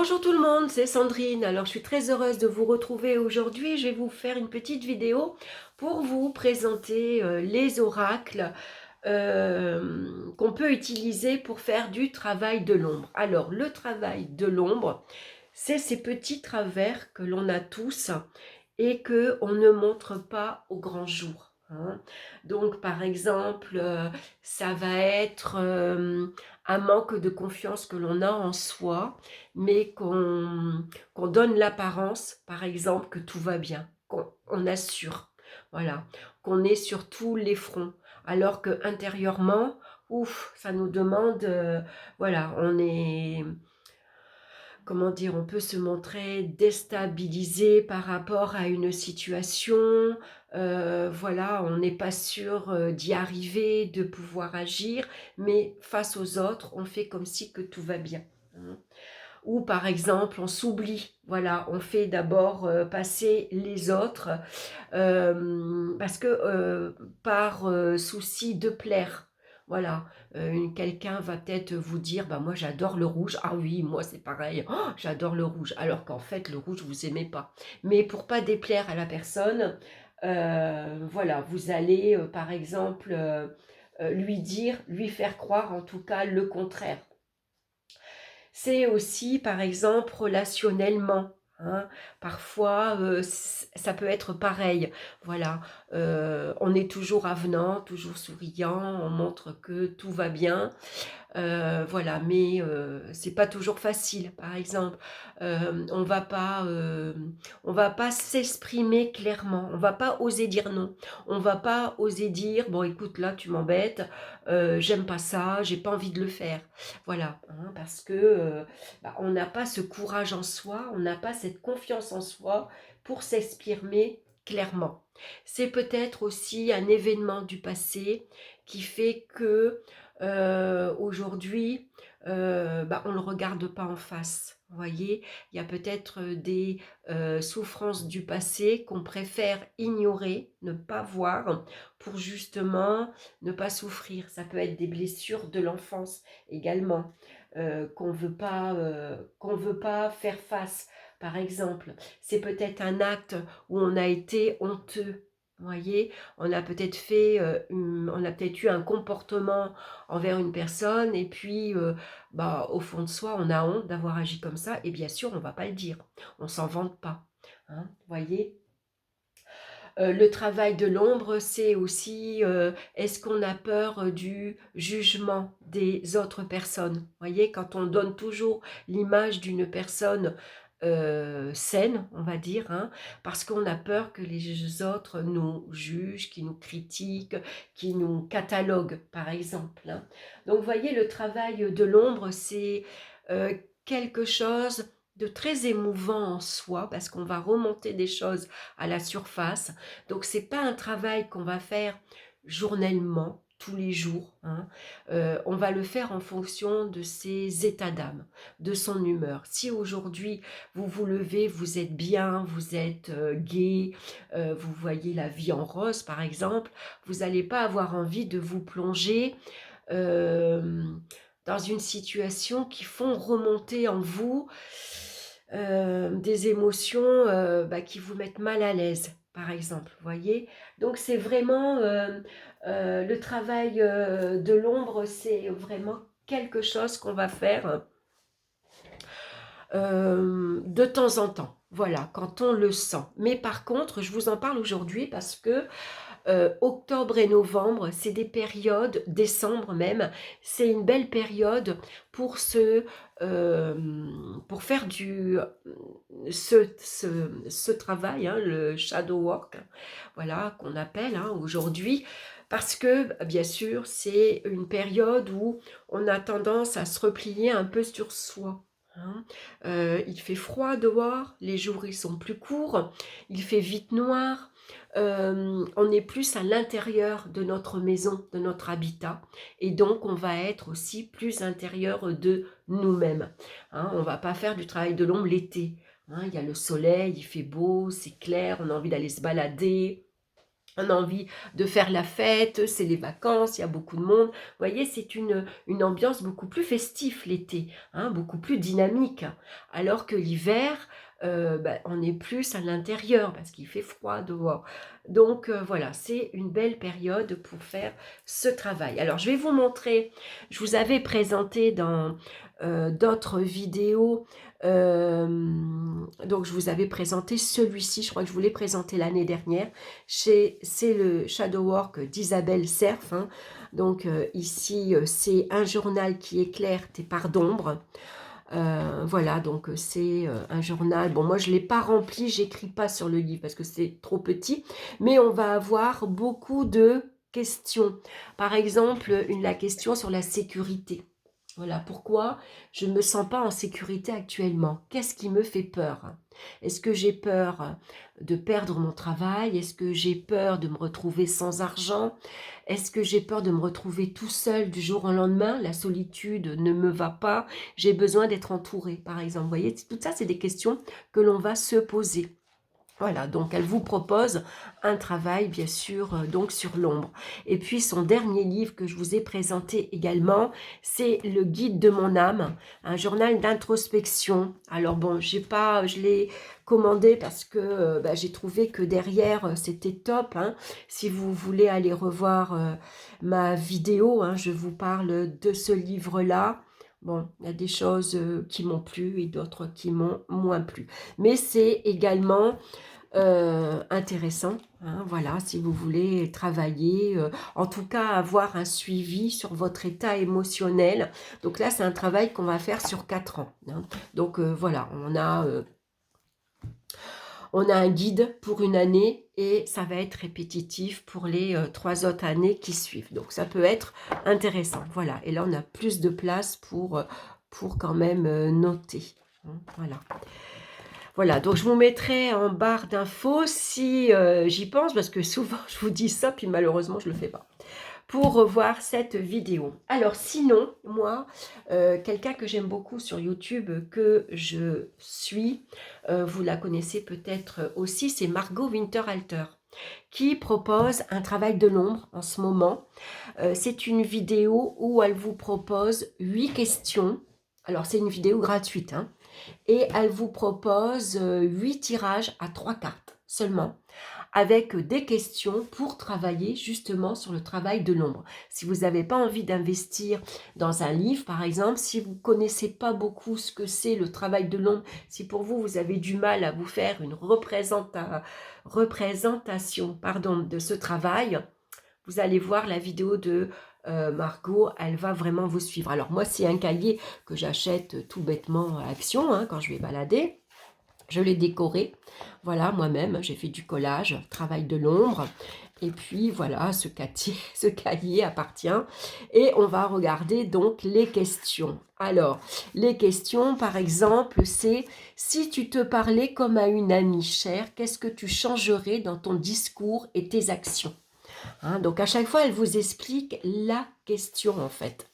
Bonjour tout le monde, c'est Sandrine. Alors je suis très heureuse de vous retrouver aujourd'hui. Je vais vous faire une petite vidéo pour vous présenter les oracles qu'on peut utiliser pour faire du travail de l'ombre. Alors le travail de l'ombre, c'est ces petits travers que l'on a tous et que on ne montre pas au grand jour, hein. Donc par exemple, ça va être un manque de confiance que l'on a en soi, mais qu'on donne l'apparence, par exemple, que tout va bien, qu'on assure, voilà, qu'on est sur tous les fronts, alors que intérieurement, ouf, ça nous demande, voilà, on est, comment dire, on peut se montrer déstabilisé par rapport à une situation, voilà, on n'est pas sûr d'y arriver, de pouvoir agir, mais face aux autres, on fait comme si que tout va bien, hein. Ou par exemple, on s'oublie, voilà, on fait d'abord passer les autres parce que par souci de plaire. Voilà, quelqu'un va peut-être vous dire, bah moi j'adore le rouge, ah oui, moi c'est pareil, oh, j'adore le rouge, alors qu'en fait le rouge vous aimez pas. Mais pour pas déplaire à la personne, voilà, vous allez par exemple lui dire, lui faire croire en tout cas le contraire. C'est aussi, par exemple, relationnellement, hein. Parfois, ça peut être pareil. Voilà, on est toujours avenant, toujours souriant, on montre que tout va bien. Voilà, mais c'est pas toujours facile. Par exemple, on va pas s'exprimer clairement, on va pas oser dire non, on va pas oser dire bon écoute là tu m'embêtes, j'aime pas ça, j'ai pas envie de le faire. Voilà, hein, parce que on n'a pas ce courage en soi, on n'a pas cette confiance en soi pour s'exprimer clairement. C'est peut-être aussi un événement du passé qui fait que aujourd'hui, on ne le regarde pas en face. Vous voyez, il y a peut-être des souffrances du passé qu'on préfère ignorer, ne pas voir, pour justement ne pas souffrir. Ça peut être des blessures de l'enfance également, qu'on veut pas faire face. Par exemple, c'est peut-être un acte où on a été honteux. Vous voyez, on a peut-être on a peut-être eu un comportement envers une personne et puis au fond de soi on a honte d'avoir agi comme ça et bien sûr on va pas le dire, on s'en vante pas, hein, vous voyez. Le travail de l'ombre, c'est aussi est-ce qu'on a peur du jugement des autres personnes. Vous voyez, quand on donne toujours l'image d'une personne saine, on va dire, hein, parce qu'on a peur que les autres nous jugent, qui nous critiquent, qui nous cataloguent, par exemple, hein. Donc, vous voyez, le travail de l'ombre, c'est euh, quelque chose de très émouvant en soi, parce qu'on va remonter des choses à la surface. Donc, c'est pas un travail qu'on va faire journellement, tous les jours, hein. On va le faire en fonction de ses états d'âme, de son humeur. Si aujourd'hui, vous vous levez, vous êtes bien, vous êtes gai, vous voyez la vie en rose, par exemple, vous n'allez pas avoir envie de vous plonger euh, dans une situation qui font remonter en vous des émotions qui vous mettent mal à l'aise, par exemple, vous voyez. Donc c'est vraiment le travail de l'ombre, c'est vraiment quelque chose qu'on va faire de temps en temps, voilà, quand on le sent. Mais par contre, je vous en parle aujourd'hui parce que octobre et novembre, c'est des périodes, décembre même, c'est une belle période pour pour faire ce travail, hein, le shadow work, voilà, qu'on appelle hein, aujourd'hui, parce que bien sûr, c'est une période où on a tendance à se replier un peu sur soi, hein. Il fait froid dehors, les jours ils sont plus courts, il fait vite noir, on est plus à l'intérieur de notre maison, de notre habitat, et donc on va être aussi plus intérieur de nous-mêmes, hein. On ne va pas faire du travail de l'ombre l'été, hein. Il y a le soleil, il fait beau, c'est clair, on a envie d'aller se balader, On a envie de faire la fête, c'est les vacances, il y a beaucoup de monde. Vous voyez, c'est une ambiance beaucoup plus festive l'été, hein, beaucoup plus dynamique. Alors que l'hiver, on est plus à l'intérieur parce qu'il fait froid dehors. Donc voilà, c'est une belle période pour faire ce travail. Alors je vais vous montrer, je vous avais présenté dans d'autres vidéos, donc je vous avais présenté celui-ci, je crois que je vous l'ai présenté l'année dernière. C'est le Shadow Work d'Isabelle Cerf, hein. Donc ici, c'est un journal qui éclaire tes parts d'ombre. Voilà, donc c'est un journal. Bon, moi, je ne l'ai pas rempli, j'écris pas sur le livre parce que c'est trop petit. Mais on va avoir beaucoup de questions. Par exemple, la question sur la sécurité. Voilà, pourquoi je ne me sens pas en sécurité actuellement? Qu'est-ce qui me fait peur? Est-ce que j'ai peur de perdre mon travail? Est-ce que j'ai peur de me retrouver sans argent? Est-ce que j'ai peur de me retrouver tout seul du jour au lendemain? La solitude ne me va pas. J'ai besoin d'être entouré, par exemple. Vous voyez, tout ça, c'est des questions que l'on va se poser. Voilà, donc elle vous propose un travail, bien sûr, donc sur l'ombre. Et puis son dernier livre que je vous ai présenté également, c'est Le Guide de mon âme, un journal d'introspection. Alors bon, je l'ai commandé parce que j'ai trouvé que derrière, c'était top, hein. Si vous voulez aller revoir ma vidéo, hein, je vous parle de ce livre-là. Bon, il y a des choses qui m'ont plu et d'autres qui m'ont moins plu. Mais c'est également intéressant, hein, voilà, si vous voulez travailler, en tout cas avoir un suivi sur votre état émotionnel. Donc là, c'est un travail qu'on va faire sur 4 ans, hein. Donc voilà, on a un guide pour une année et ça va être répétitif pour les 3 autres années qui suivent. Donc ça peut être intéressant, voilà. Et là, on a plus de place pour quand même noter, hein, voilà. Voilà, donc je vous mettrai en barre d'infos si j'y pense, parce que souvent je vous dis ça, puis malheureusement je ne le fais pas, pour revoir cette vidéo. Alors sinon, moi, quelqu'un que j'aime beaucoup sur YouTube, que je suis, vous la connaissez peut-être aussi, c'est Margot Winterhalter, qui propose un travail de l'ombre en ce moment. C'est une vidéo où elle vous propose 8 questions. Alors c'est une vidéo gratuite, hein, et elle vous propose 8 tirages à 3 cartes seulement, avec des questions pour travailler justement sur le travail de l'ombre. Si vous n'avez pas envie d'investir dans un livre, par exemple, si vous ne connaissez pas beaucoup ce que c'est le travail de l'ombre, si pour vous, vous avez du mal à vous faire une représentation de ce travail, vous allez voir la vidéo de Margot, elle va vraiment vous suivre. Alors moi, c'est un cahier que j'achète tout bêtement à Action, hein, quand je vais balader. Je l'ai décoré, voilà, moi-même, j'ai fait du collage, travail de l'ombre. Et puis voilà, ce cahier appartient. Et on va regarder donc les questions. Alors, les questions, par exemple, c'est « Si tu te parlais comme à une amie chère, qu'est-ce que tu changerais dans ton discours et tes actions ?» Hein, donc à chaque fois, elle vous explique la question en fait.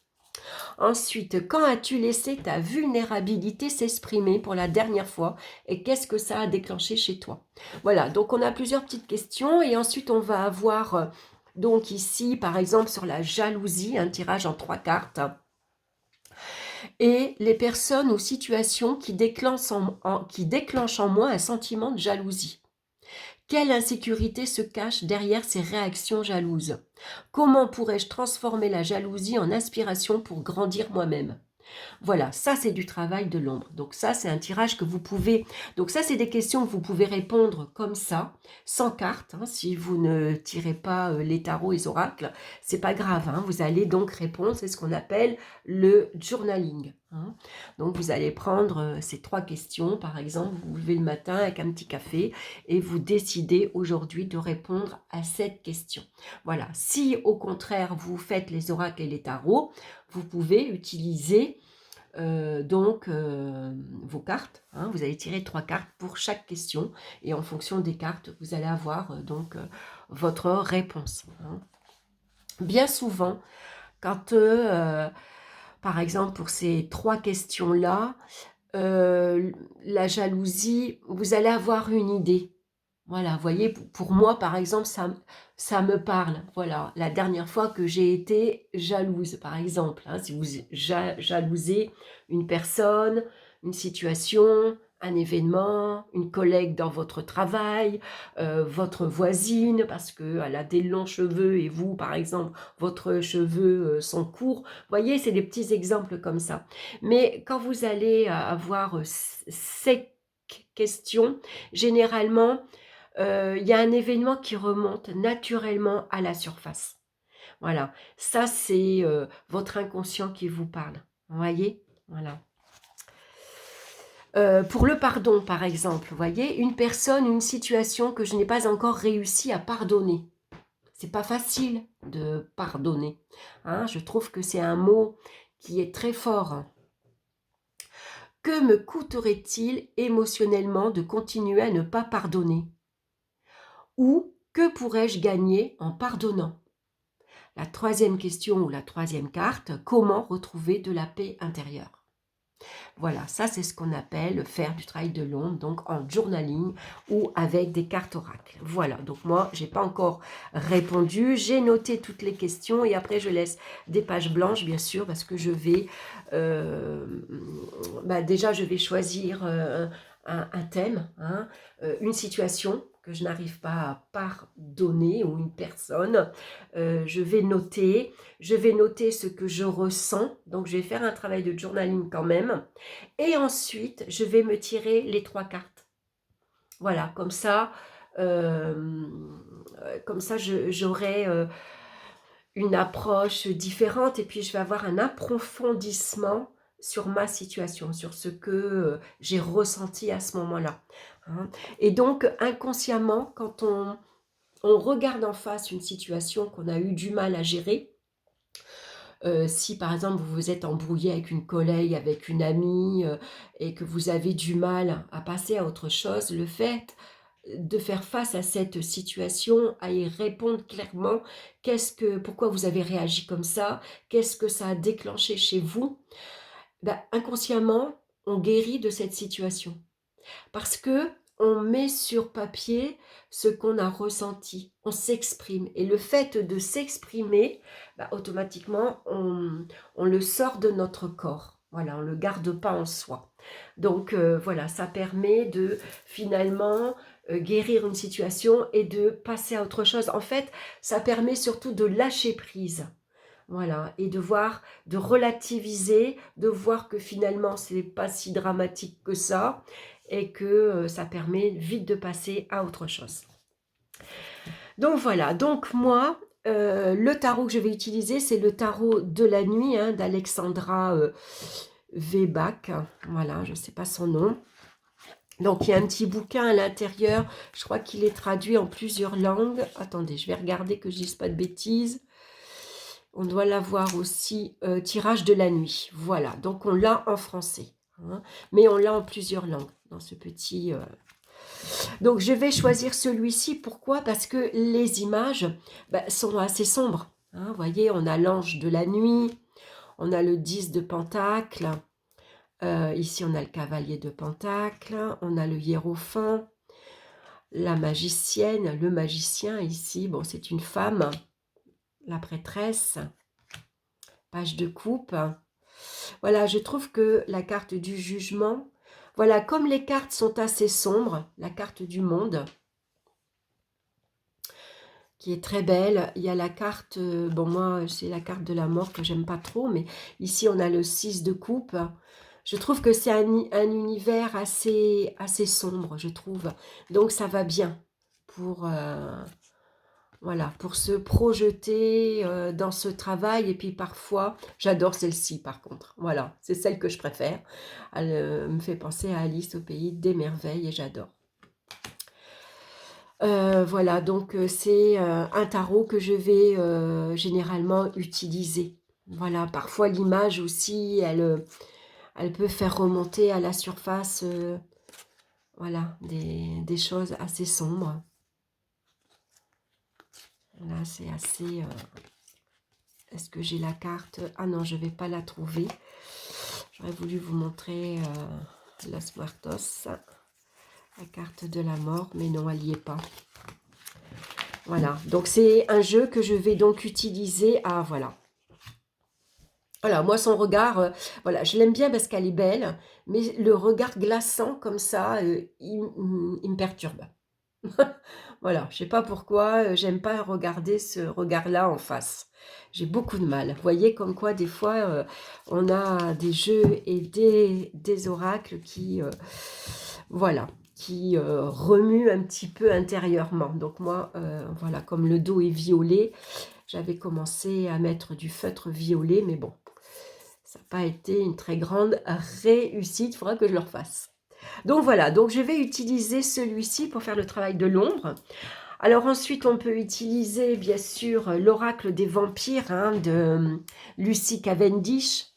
Ensuite, quand as-tu laissé ta vulnérabilité s'exprimer pour la dernière fois et qu'est-ce que ça a déclenché chez toi? Voilà, donc on a plusieurs petites questions et ensuite on va avoir donc ici par exemple sur la jalousie, un tirage en 3 cartes. Et les personnes ou situations qui déclenchent en moi un sentiment de jalousie. Quelle insécurité se cache derrière ces réactions jalouses? Comment pourrais-je transformer la jalousie en inspiration pour grandir moi-même? Voilà, ça c'est du travail de l'ombre. Donc ça c'est un tirage que vous pouvez... Donc ça c'est des questions que vous pouvez répondre comme ça, sans carte, hein, si vous ne tirez pas les tarots et les oracles, c'est pas grave, hein, vous allez donc répondre, c'est ce qu'on appelle le journaling, hein. Donc vous allez prendre ces 3 questions, par exemple, vous vous levez le matin avec un petit café et vous décidez aujourd'hui de répondre à cette question. Voilà, si au contraire vous faites les oracles et les tarots, vous pouvez utiliser vos cartes, hein. Vous allez tirer 3 cartes pour chaque question et en fonction des cartes, vous allez avoir votre réponse, hein. Bien souvent, quand, par exemple, pour ces 3 questions-là, la jalousie, vous allez avoir une idée. Voilà, vous voyez, pour moi, par exemple, ça me parle. Voilà, la dernière fois que j'ai été jalouse, par exemple. Hein, si vous jalousez une personne, une situation, un événement, une collègue dans votre travail, votre voisine, parce qu'elle a des longs cheveux et vous, par exemple, votre cheveux sont courts. Vous voyez, c'est des petits exemples comme ça. Mais quand vous allez avoir ces questions, généralement, il y a un événement qui remonte naturellement à la surface. Voilà, ça c'est votre inconscient qui vous parle. Vous voyez? Voilà. Pour le pardon, par exemple, vous voyez, une personne, une situation que je n'ai pas encore réussi à pardonner. C'est pas facile de pardonner. Hein, je trouve que c'est un mot qui est très fort. Que me coûterait-il émotionnellement de continuer à ne pas pardonner? Ou que pourrais-je gagner en pardonnant? La troisième question ou la troisième carte, comment retrouver de la paix intérieure? Voilà, ça c'est ce qu'on appelle faire du travail de l'ombre, donc en journaling ou avec des cartes oracles. Voilà, donc moi, j'ai pas encore répondu, j'ai noté toutes les questions et après je laisse des pages blanches, bien sûr, parce que je vais, déjà je vais choisir un thème, hein, une situation que je n'arrive pas à pardonner ou une personne. Je vais noter ce que je ressens, donc je vais faire un travail de journaling quand même. Et ensuite, je vais me tirer les 3 cartes. Voilà, euh, comme ça j'aurai une approche différente et puis je vais avoir un approfondissement sur ma situation, sur ce que j'ai ressenti à ce moment-là. Hein. Et donc, inconsciemment, quand on regarde en face une situation qu'on a eu du mal à gérer, si par exemple vous vous êtes embrouillé avec une collègue, avec une amie, et que vous avez du mal à passer à autre chose, le fait de faire face à cette situation, à y répondre clairement, pourquoi vous avez réagi comme ça, qu'est-ce que ça a déclenché chez vous, inconsciemment, on guérit de cette situation. Parce que on met sur papier ce qu'on a ressenti, on s'exprime. Et le fait de s'exprimer, automatiquement, on le sort de notre corps. Voilà, on ne le garde pas en soi. Donc voilà, ça permet de finalement guérir une situation et de passer à autre chose. En fait, ça permet surtout de lâcher prise. Voilà, et de relativiser, de voir que finalement, ce n'est pas si dramatique que ça, et que ça permet vite de passer à autre chose. Donc voilà, donc moi, le tarot que je vais utiliser, c'est le tarot de la nuit, hein, d'Alexandra Weibach. Voilà, je ne sais pas son nom. Donc, il y a un petit bouquin à l'intérieur. Je crois qu'il est traduit en plusieurs langues. Attendez, je vais regarder que je ne dise pas de bêtises. On doit l'avoir aussi, tirage de la nuit. Voilà, donc on l'a en français. Hein, mais on l'a en plusieurs langues dans ce petit... Donc je vais choisir celui-ci. Pourquoi? Parce que les images sont assez sombres. Hein, vous voyez, on a l'ange de la nuit, on a le 10 de Pentacle, ici on a le cavalier de Pentacle, on a le hiérophant, la magicienne, le magicien ici, bon c'est une femme, la prêtresse, page de coupe. Voilà, je trouve que la carte du jugement, voilà, comme les cartes sont assez sombres, la carte du monde, qui est très belle. Il y a la carte, bon moi c'est la carte de la mort que j'aime pas trop, mais ici on a le 6 de coupe. Je trouve que c'est un univers assez sombre, je trouve. Donc ça va bien pour... voilà, pour se projeter dans ce travail. Et puis parfois, j'adore celle-ci par contre. Voilà, c'est celle que je préfère. Elle me fait penser à Alice au pays des merveilles et j'adore. Voilà, donc c'est un tarot que je vais généralement utiliser. Voilà, parfois l'image aussi, elle peut faire remonter à la surface voilà, des choses assez sombres. Là, c'est assez... Est-ce que j'ai la carte? Ah non, je ne vais pas la trouver. J'aurais voulu vous montrer Los Muertos. La carte de la mort, mais non, elle n'y est pas. Voilà, donc c'est un jeu que je vais donc utiliser. Ah, voilà. Voilà, moi, son regard, voilà, je l'aime bien parce qu'elle est belle, mais le regard glaçant comme ça, il me perturbe. Voilà, je sais pas pourquoi, j'aime pas regarder ce regard-là en face. J'ai beaucoup de mal. Vous voyez comme quoi des fois, on a des jeux et des oracles qui, voilà, qui remuent un petit peu intérieurement. Donc moi, voilà, comme le dos est violet, j'avais commencé à mettre du feutre violet, mais bon, ça n'a pas été une très grande réussite. Il faudra que je le refasse. Donc voilà, donc je vais utiliser celui-ci pour faire le travail de l'ombre. Alors ensuite, on peut utiliser bien sûr l'oracle des vampires hein, de Lucy Cavendish.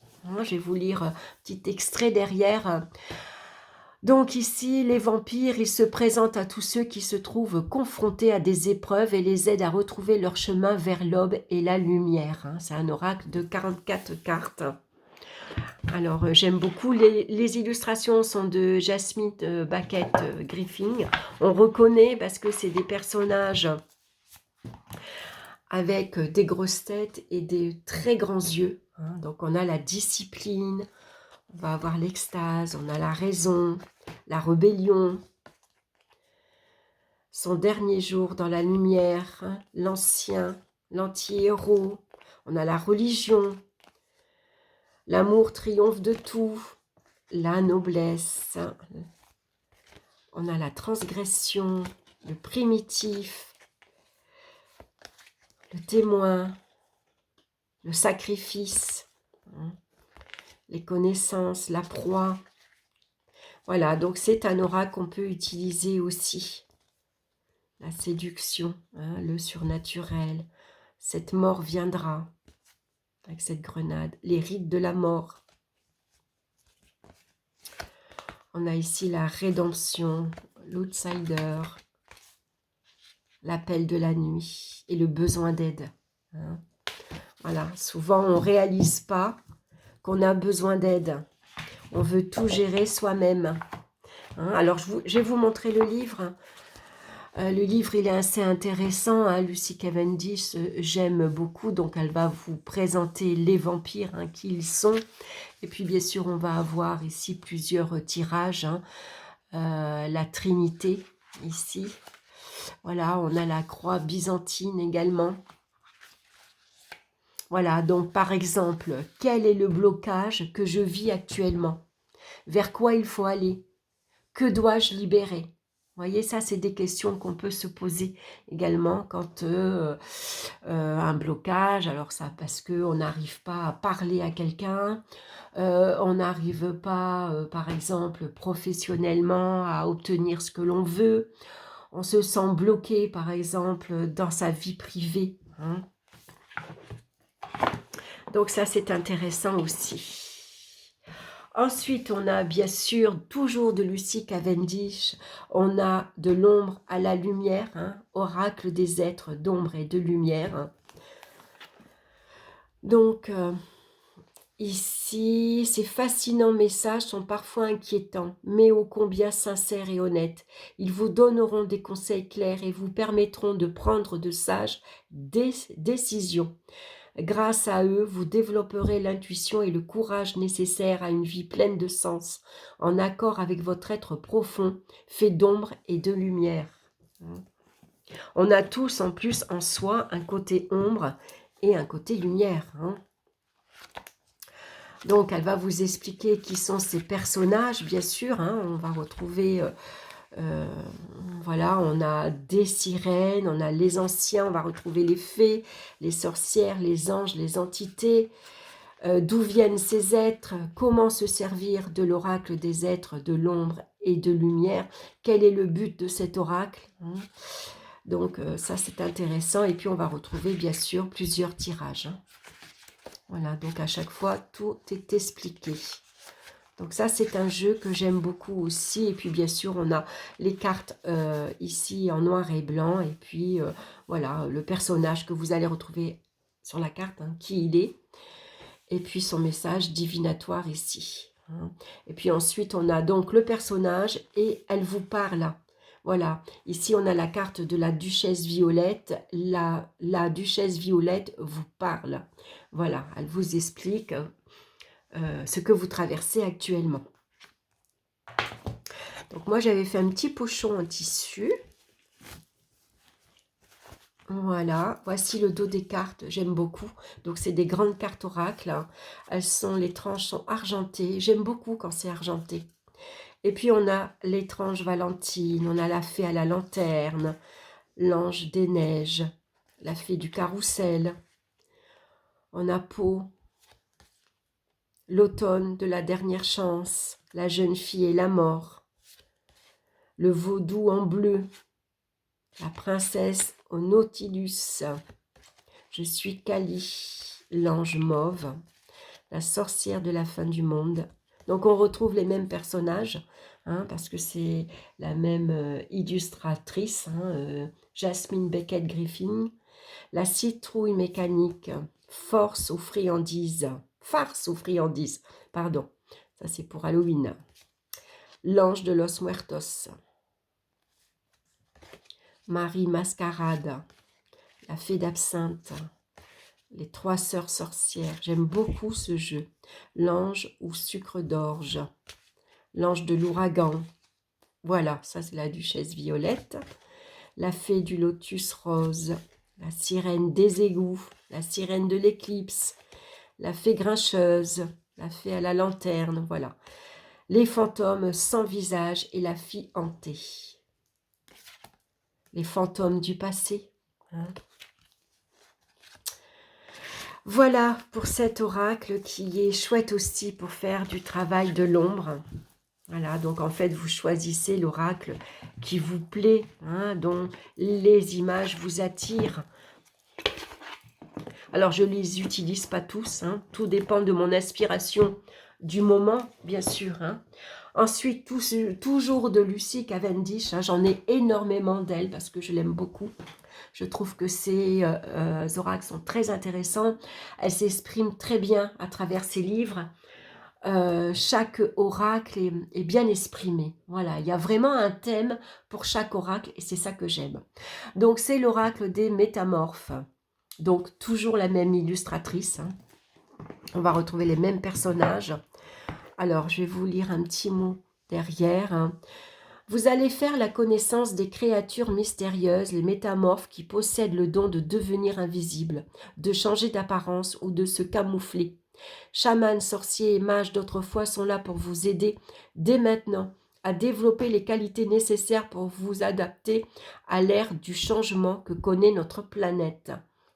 Je vais vous lire un petit extrait derrière. Donc ici, les vampires, ils se présentent à tous ceux qui se trouvent confrontés à des épreuves et les aident à retrouver leur chemin vers l'aube et la lumière. C'est un oracle de 44 cartes. Alors, j'aime beaucoup. Les illustrations sont de Jasmine Baquette Griffin. On reconnaît parce que c'est des personnages avec des grosses têtes et des très grands yeux. Donc, on a la discipline, on va avoir l'extase, on a la raison, la rébellion, son dernier jour dans la lumière, l'ancien, l'anti-héros, on a la religion, l'amour triomphe de tout, la noblesse, on a la transgression, le primitif, le témoin, le sacrifice, les connaissances, la proie. Voilà, donc c'est un aura qu'on peut utiliser aussi. La séduction, le surnaturel, cette mort viendra avec cette grenade, les rites de la mort. On a ici la rédemption, l'outsider, l'appel de la nuit et le besoin d'aide. Voilà, souvent on ne réalise pas qu'on a besoin d'aide. On veut tout gérer soi-même. Alors, je vais vous montrer le livre. Le livre, il est assez intéressant. Lucy Cavendish, j'aime beaucoup. Donc, elle va vous présenter les vampires, qui ils sont. Et puis, bien sûr, on va avoir ici plusieurs tirages. La Trinité, ici. Voilà, on a la croix byzantine également. Voilà, donc par exemple, quel est le blocage que je vis actuellement? Vers quoi il faut aller? Que dois-je libérer? Vous voyez, ça, c'est des questions qu'on peut se poser également quand un blocage, alors ça, parce qu'on n'arrive pas à parler à quelqu'un, on n'arrive pas, par exemple, professionnellement à obtenir ce que l'on veut, on se sent bloqué, par exemple, dans sa vie privée. Donc ça, c'est intéressant aussi. Ensuite, on a bien sûr, toujours de Lucy Cavendish, on a de l'ombre à la lumière, oracle des êtres d'ombre et de lumière. Donc, ici, ces fascinants messages sont parfois inquiétants, mais ô combien sincères et honnêtes. Ils vous donneront des conseils clairs et vous permettront de prendre de sages décisions. Grâce à eux, vous développerez l'intuition et le courage nécessaires à une vie pleine de sens, en accord avec votre être profond, fait d'ombre et de lumière. On a tous en plus en soi un côté ombre et un côté lumière. Donc, elle va vous expliquer qui sont ces personnages, bien sûr. On va retrouver... voilà, on a des sirènes, on a les anciens, on va retrouver les fées, les sorcières, les anges, les entités, d'où viennent ces êtres, comment se servir de l'oracle des êtres de l'ombre et de lumière, quel est le but de cet oracle. Donc ça c'est intéressant, et puis on va retrouver bien sûr plusieurs tirages. Voilà, donc à chaque fois tout est expliqué. Donc ça, c'est un jeu que j'aime beaucoup aussi. Et puis, bien sûr, on a les cartes ici en noir et blanc. Et puis, voilà, le personnage que vous allez retrouver sur la carte, qui il est. Et puis, son message divinatoire ici. Hein. Et puis ensuite, on a donc le personnage et elle vous parle. Voilà, ici on a la carte de la duchesse Violette. La duchesse Violette vous parle. Voilà, elle vous explique ce que vous traversez actuellement. Donc moi j'avais fait un petit pochon en tissu. Voilà, voici le dos des cartes, j'aime beaucoup. Donc c'est des grandes cartes oracles. Hein. Les tranches sont argentées. J'aime beaucoup quand c'est argenté. Et puis on a l'étrange Valentine, on a la fée à la lanterne, l'ange des neiges, la fée du carrousel. On a Pau, l'automne de la dernière chance, la jeune fille et la mort, le vaudou en bleu, la princesse au Nautilus, je suis Kali, l'ange mauve, la sorcière de la fin du monde. Donc on retrouve les mêmes personnages, hein, parce que c'est la même illustratrice, hein, Jasmine Beckett Griffin. La citrouille mécanique, farce aux friandises, pardon, ça c'est pour Halloween. L'ange de los muertos, Marie Mascarade, la fée d'absinthe, les trois sœurs sorcières, j'aime beaucoup ce jeu. L'ange ou sucre d'orge, l'ange de l'ouragan, voilà, ça c'est la duchesse Violette. La fée du lotus rose, la sirène des égouts, la sirène de l'éclipse, la fée grincheuse, la fée à la lanterne, voilà. Les fantômes sans visage et la fille hantée. Les fantômes du passé. Hein. Voilà pour cet oracle qui est chouette aussi pour faire du travail de l'ombre. Voilà, donc en fait, vous choisissez l'oracle qui vous plaît, hein, dont les images vous attirent. Alors, je ne les utilise pas tous, hein, tout dépend de mon inspiration du moment, bien sûr. Hein. Ensuite, toujours de Lucy Cavendish, hein, j'en ai énormément d'elle parce que je l'aime beaucoup. Je trouve que ces oracles sont très intéressants. Elle s'exprime très bien à travers ses livres. Chaque oracle est bien exprimé. Voilà, il y a vraiment un thème pour chaque oracle et c'est ça que j'aime. Donc, c'est l'oracle des métamorphes. Donc, toujours la même illustratrice. Hein. On va retrouver les mêmes personnages. Alors, je vais vous lire un petit mot derrière. Hein. Vous allez faire la connaissance des créatures mystérieuses, les métamorphes qui possèdent le don de devenir invisibles, de changer d'apparence ou de se camoufler. Chamans, sorciers et mages d'autrefois sont là pour vous aider dès maintenant à développer les qualités nécessaires pour vous adapter à l'ère du changement que connaît notre planète.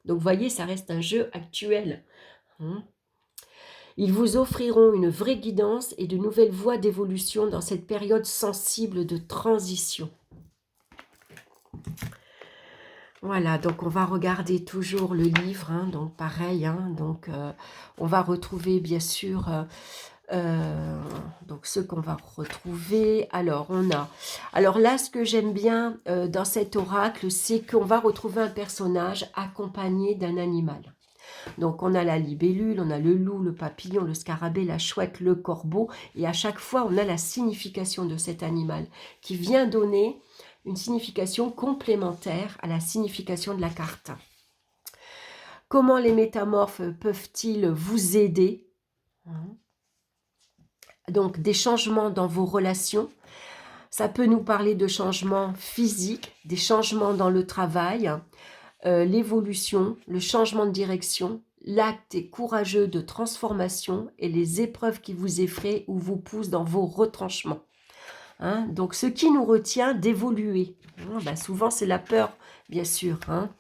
Donc, vous voyez, ça reste un jeu actuel. Ils vous offriront une vraie guidance et de nouvelles voies d'évolution dans cette période sensible de transition. Voilà, donc on va regarder toujours le livre, hein, donc pareil, hein, donc on va retrouver bien sûr donc ce qu'on va retrouver. Alors là ce que j'aime bien dans cet oracle, c'est qu'on va retrouver un personnage accompagné d'un animal. Donc on a la libellule, on a le loup, le papillon, le scarabée, la chouette, le corbeau, et à chaque fois on a la signification de cet animal qui vient donner une signification complémentaire à la signification de la carte. Comment les métamorphes peuvent-ils vous aider? Donc des changements dans vos relations. Ça peut nous parler de changements physiques, des changements dans le travail, l'évolution, le changement de direction, l'acte est courageux de transformation et les épreuves qui vous effraient ou vous poussent dans vos retranchements. Hein, donc, ce qui nous retient d'évoluer, hein, ben souvent c'est la peur, bien sûr, hein,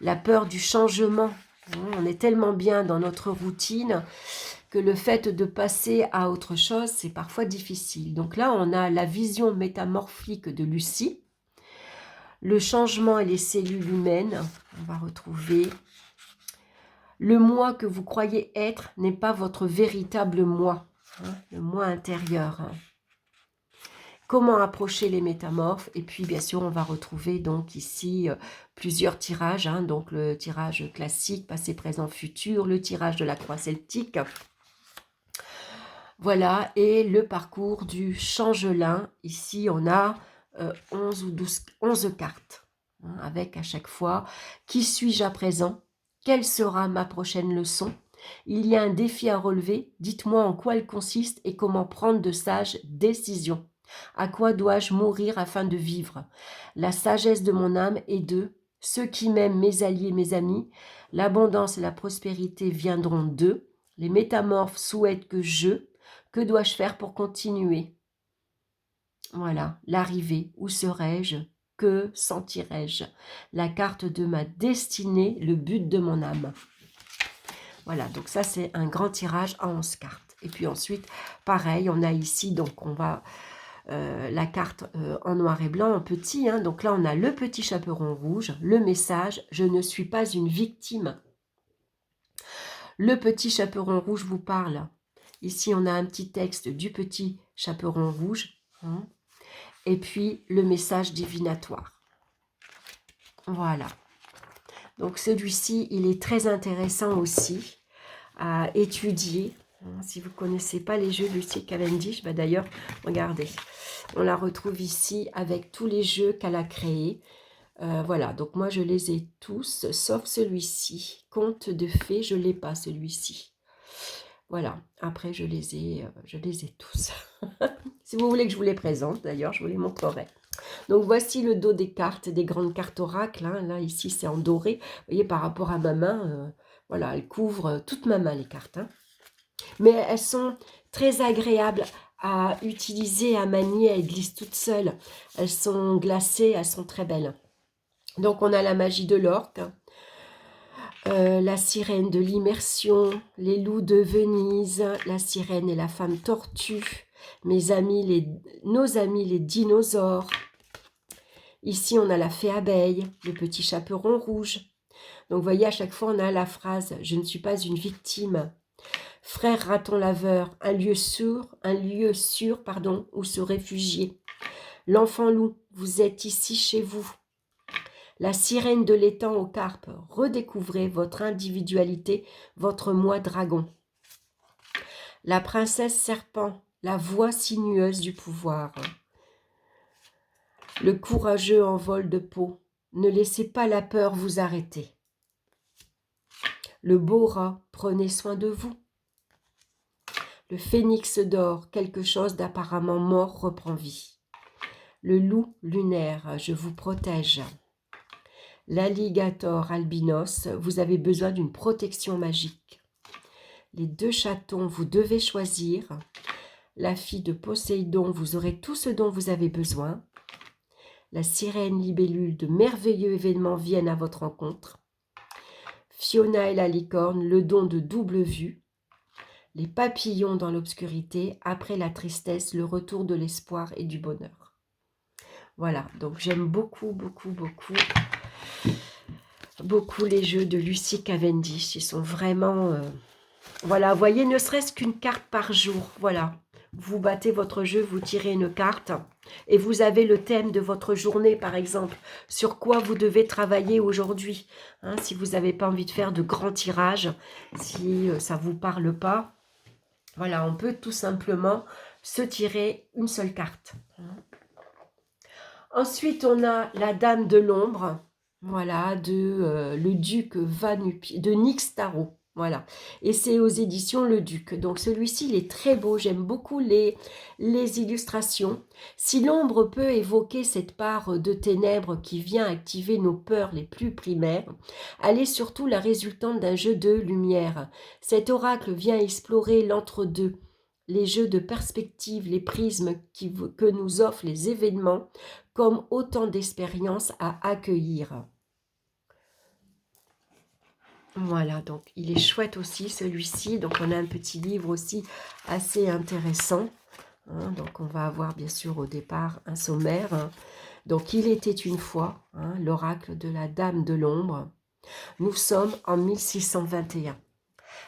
la peur du changement. Hein, on est tellement bien dans notre routine que le fait de passer à autre chose, c'est parfois difficile. Donc là, on a la vision métamorphique de Lucie, le changement et les cellules humaines, on va retrouver. Le moi que vous croyez être n'est pas votre véritable moi, hein, le moi intérieur. Hein. Comment approcher les métamorphes? Et puis, bien sûr, on va retrouver donc ici plusieurs tirages. Hein, donc, le tirage classique, passé, présent, futur, le tirage de la croix celtique. Voilà, et le parcours du changelin. Ici, on a 11 ou 12, 11 cartes, hein, avec à chaque fois « Qui suis-je à présent ? Quelle sera ma prochaine leçon ? Il y a un défi à relever. Dites-moi en quoi il consiste et comment prendre de sages décisions. À quoi dois-je mourir afin de vivre ? La sagesse de mon âme est de ceux qui m'aiment, mes alliés, mes amis. L'abondance et la prospérité viendront d'eux. Les métamorphes souhaitent que dois-je faire pour continuer ? Voilà, l'arrivée, où serai-je ? Que sentirai-je ? La carte de ma destinée, le but de mon âme. Voilà, donc ça c'est un grand tirage à 11 cartes. Et puis ensuite, pareil, on a ici, donc on va la carte en noir et blanc, en petit. Hein, donc là, on a le petit chaperon rouge, le message « Je ne suis pas une victime ». Le petit chaperon rouge vous parle. Ici, on a un petit texte du petit chaperon rouge. Hein, et puis, le message divinatoire. Voilà. Donc, celui-ci, il est très intéressant aussi à étudier. Si vous ne connaissez pas les jeux de Lucy Cavendish, bah d'ailleurs, regardez, on la retrouve ici avec tous les jeux qu'elle a créés. Voilà, donc moi je les ai tous, sauf celui-ci. Conte de fées, je ne l'ai pas celui-ci. Voilà, après je les ai tous. Si vous voulez que je vous les présente, d'ailleurs, je vous les montrerai. Donc voici le dos des cartes, des grandes cartes oracles. Hein. Là, ici, c'est en doré. Vous voyez, par rapport à ma main, voilà, elles couvrent toute ma main, les cartes. Hein. Mais elles sont très agréables à utiliser, à manier. Elles glissent toutes seules. Elles sont glacées, elles sont très belles. Donc, on a la magie de l'orque, la sirène de l'immersion, les loups de Venise, la sirène et la femme tortue, nos amis les dinosaures. Ici, on a la fée abeille, le petit chaperon rouge. Donc, vous voyez, à chaque fois, on a la phrase « Je ne suis pas une victime ». Frère raton laveur, un lieu sûr, où se réfugier. L'enfant loup, vous êtes ici chez vous. La sirène de l'étang aux carpes, redécouvrez votre individualité, votre moi dragon. La princesse serpent, la voix sinueuse du pouvoir. Le courageux en vol de peau, ne laissez pas la peur vous arrêter. Le beau rat, prenez soin de vous. Le phénix d'or, quelque chose d'apparemment mort reprend vie. Le loup lunaire, je vous protège. L'alligator albinos, vous avez besoin d'une protection magique. Les deux chatons, vous devez choisir. La fille de Poséidon, vous aurez tout ce dont vous avez besoin. La sirène libellule, de merveilleux événements viennent à votre rencontre. Fiona et la licorne, le don de double vue. Les papillons dans l'obscurité, après la tristesse, le retour de l'espoir et du bonheur. Voilà, donc j'aime beaucoup, beaucoup, beaucoup, beaucoup les jeux de Lucy Cavendish. Ils sont vraiment... voilà, vous voyez, ne serait-ce qu'une carte par jour. Voilà, vous battez votre jeu, vous tirez une carte et vous avez le thème de votre journée, par exemple. Sur quoi vous devez travailler aujourd'hui. Hein, si vous n'avez pas envie de faire de grands tirages, si ça ne vous parle pas. Voilà, on peut tout simplement se tirer une seule carte. Ensuite, on a la Dame de l'Ombre, voilà, de le Duc Vanupi, de Nyx Tarot. Voilà, et c'est aux éditions Le Duc. Donc celui-ci, il est très beau, j'aime beaucoup les illustrations. Si l'ombre peut évoquer cette part de ténèbres qui vient activer nos peurs les plus primaires, elle est surtout la résultante d'un jeu de lumière. Cet oracle vient explorer l'entre-deux, les jeux de perspective, les prismes que nous offrent les événements, comme autant d'expériences à accueillir. Voilà, donc il est chouette aussi celui-ci. Donc on a un petit livre aussi assez intéressant. Hein, donc on va avoir bien sûr au départ un sommaire. Hein. Donc il était une fois, hein, l'oracle de la Dame de l'Ombre. Nous sommes en 1621.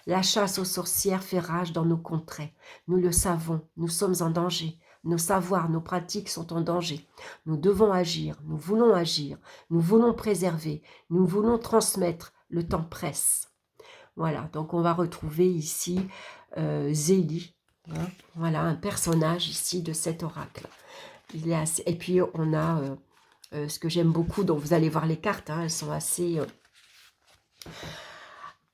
La chasse aux sorcières fait rage dans nos contrées. Nous le savons, nous sommes en danger. Nos savoirs, nos pratiques sont en danger. Nous devons agir, nous voulons préserver, nous voulons transmettre. Le temps presse. Voilà, donc on va retrouver ici Zélie. hein. Voilà, un personnage ici de cet oracle. Il est assez... Et puis, on a ce que j'aime beaucoup, donc vous allez voir les cartes, hein, elles sont assez...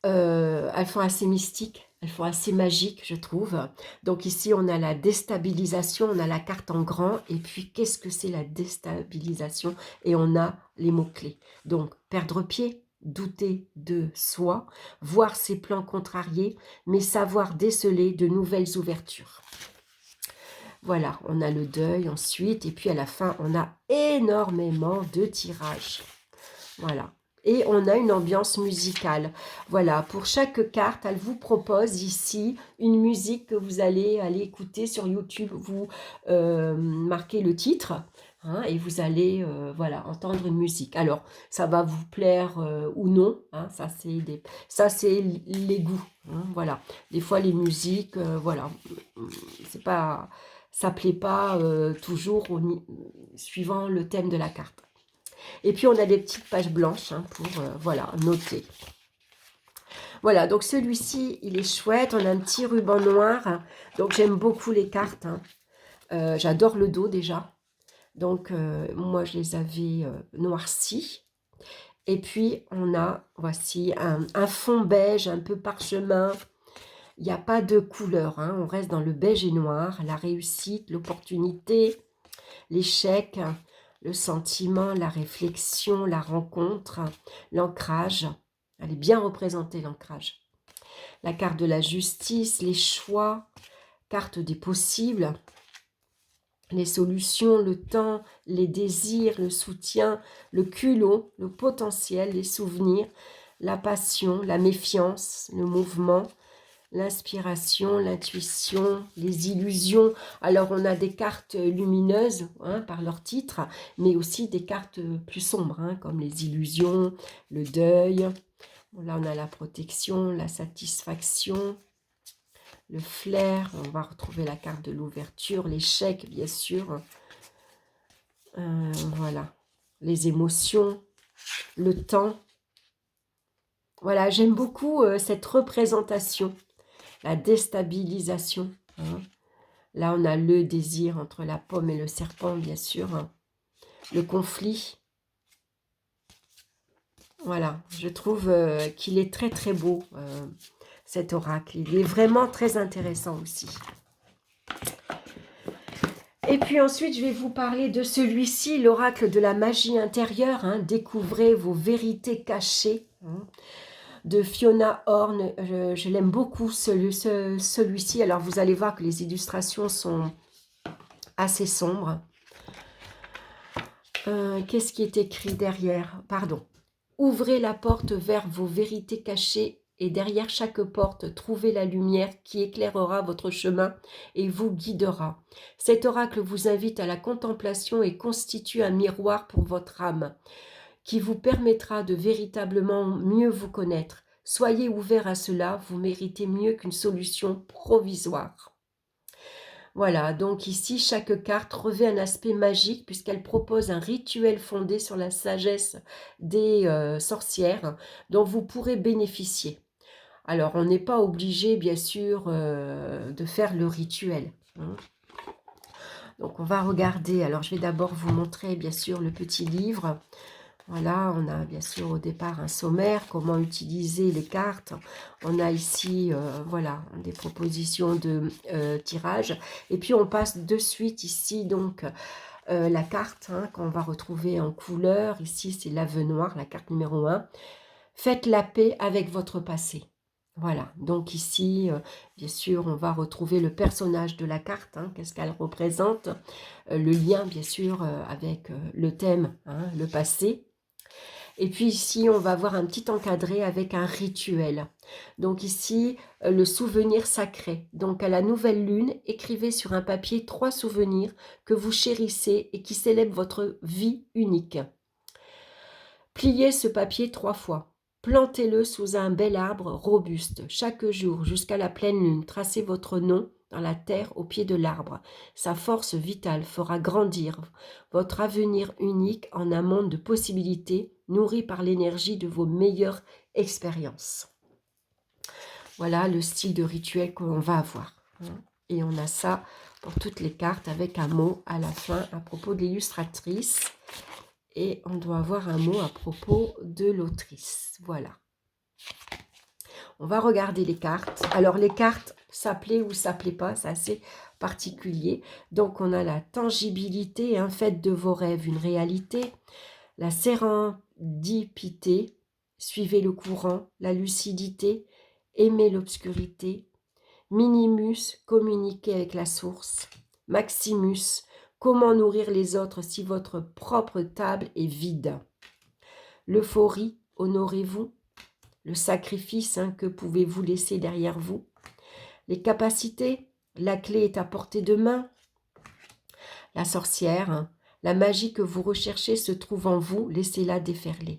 elles font assez mystiques, elles font assez magiques, je trouve. Donc ici, on a la déstabilisation, on a la carte en grand. Et puis, qu'est-ce que c'est la déstabilisation? Et on a les mots-clés. Donc, perdre pied, douter de soi, voir ses plans contrariés, mais savoir déceler de nouvelles ouvertures. Voilà, on a le deuil ensuite. Et puis, à la fin, on a énormément de tirages. Voilà. Et on a une ambiance musicale. Voilà, pour chaque carte, elle vous propose ici une musique que vous allez aller écouter sur YouTube. Vous marquez le titre, hein, et vous allez voilà, entendre une musique. Alors, ça va vous plaire ou non, hein, ça c'est les goûts. Hein, voilà. Des fois, les musiques, voilà, c'est pas, ça plaît pas toujours suivant le thème de la carte. Et puis, on a des petites pages blanches hein, pour voilà, noter. Voilà, donc celui-ci, il est chouette. On a un petit ruban noir. Donc, j'aime beaucoup les cartes. Hein. J'adore le dos déjà. Donc, moi, je les avais noircies. Et puis, on a, voici, un fond beige, un peu parchemin. Il n'y a pas de couleur. Hein. On reste dans le beige et noir. La réussite, l'opportunité, l'échec, le sentiment, la réflexion, la rencontre, l'ancrage. Elle est bien représentée, l'ancrage. La carte de la justice, les choix, carte des possibles, les solutions, le temps, les désirs, le soutien, le culot, le potentiel, les souvenirs, la passion, la méfiance, le mouvement, l'inspiration, l'intuition, les illusions. Alors, on a des cartes lumineuses hein, par leur titre, mais aussi des cartes plus sombres, hein, comme les illusions, le deuil. Bon, là, on a la protection, la satisfaction, le flair. On va retrouver la carte de l'ouverture, l'échec, bien sûr. Voilà, les émotions, le temps. Voilà, j'aime beaucoup cette représentation. La déstabilisation. Hein. Là, on a le désir entre la pomme et le serpent, bien sûr. Hein. Le conflit. Voilà, je trouve qu'il est très très beau, cet oracle. Il est vraiment très intéressant aussi. Et puis ensuite, je vais vous parler de celui-ci, l'oracle de la magie intérieure. Hein. Découvrez vos vérités cachées. Hein. De Fiona Horn, je l'aime beaucoup celui-ci. Alors vous allez voir que les illustrations sont assez sombres. Qu'est-ce qui est écrit derrière? Pardon. Ouvrez la porte vers vos vérités cachées et derrière chaque porte, trouvez la lumière qui éclairera votre chemin et vous guidera. Cet oracle vous invite à la contemplation et constitue un miroir pour votre âme qui vous permettra de véritablement mieux vous connaître. Soyez ouverts à cela, vous méritez mieux qu'une solution provisoire. Voilà, donc ici, chaque carte revêt un aspect magique puisqu'elle propose un rituel fondé sur la sagesse des sorcières dont vous pourrez bénéficier. Alors, on n'est pas obligé, bien sûr, de faire le rituel. Hein. Donc, on va regarder. Alors, je vais d'abord vous montrer, bien sûr, le petit livre. Voilà, on a bien sûr au départ un sommaire, comment utiliser les cartes. On a ici, voilà, des propositions de tirage. Et puis, on passe de suite ici, donc, la carte hein, qu'on va retrouver en couleur. Ici, c'est l'Ave Noire, la carte numéro 1. Faites la paix avec votre passé. Voilà, donc ici, bien sûr, on va retrouver le personnage de la carte, hein, qu'est-ce qu'elle représente, le lien, bien sûr, avec le thème, hein, le passé. Et puis ici, on va avoir un petit encadré avec un rituel. Donc ici, le souvenir sacré. Donc à la nouvelle lune, écrivez sur un papier 3 souvenirs que vous chérissez et qui célèbrent votre vie unique. Pliez ce papier 3 fois. Plantez-le sous un bel arbre robuste. Chaque jour, jusqu'à la pleine lune, tracez votre nom dans la terre au pied de l'arbre. Sa force vitale fera grandir votre avenir unique en un monde de possibilités nourri par l'énergie de vos meilleures expériences. Voilà le style de rituel que l'on va avoir. Et on a ça pour toutes les cartes avec un mot à la fin à propos de l'illustratrice. Et on doit avoir un mot à propos de l'autrice. Voilà. On va regarder les cartes. Alors, les cartes, ça plaît ou ça plaît pas, c'est assez particulier. Donc, on a la tangibilité, faites de vos rêves une réalité. La sérendipité, suivez le courant. La lucidité, aimez l'obscurité. Minimus, communiquez avec la source. Maximus, comment nourrir les autres si votre propre table est vide. L'euphorie, honorez-vous. Le sacrifice, que pouvez-vous laisser derrière vous. Les capacités, la clé est à portée de main. La sorcière, la magie que vous recherchez se trouve en vous, laissez-la déferler.